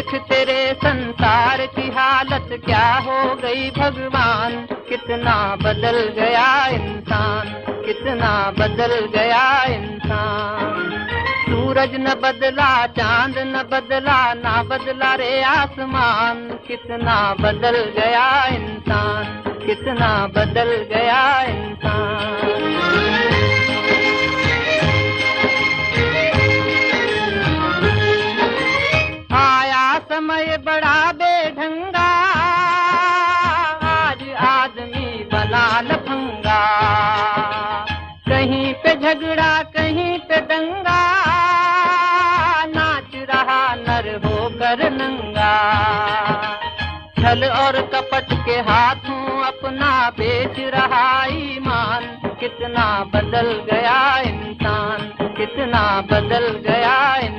देख तेरे संसार की हालत क्या हो गई भगवान, कितना बदल गया इंसान, कितना बदल गया इंसान। सूरज न बदला, चांद न बदला, ना बदला रे आसमान, कितना बदल गया इंसान, कितना बदल गया इंसान। समय बड़ा बेढंगा, आज आदमी बना लफंगा, कहीं पे झगड़ा कहीं पे दंगा, नाच रहा नर होकर नंगा। छल और कपट के हाथों अपना बेच रहा ईमान, कितना बदल गया इंसान, कितना बदल गया इंसान।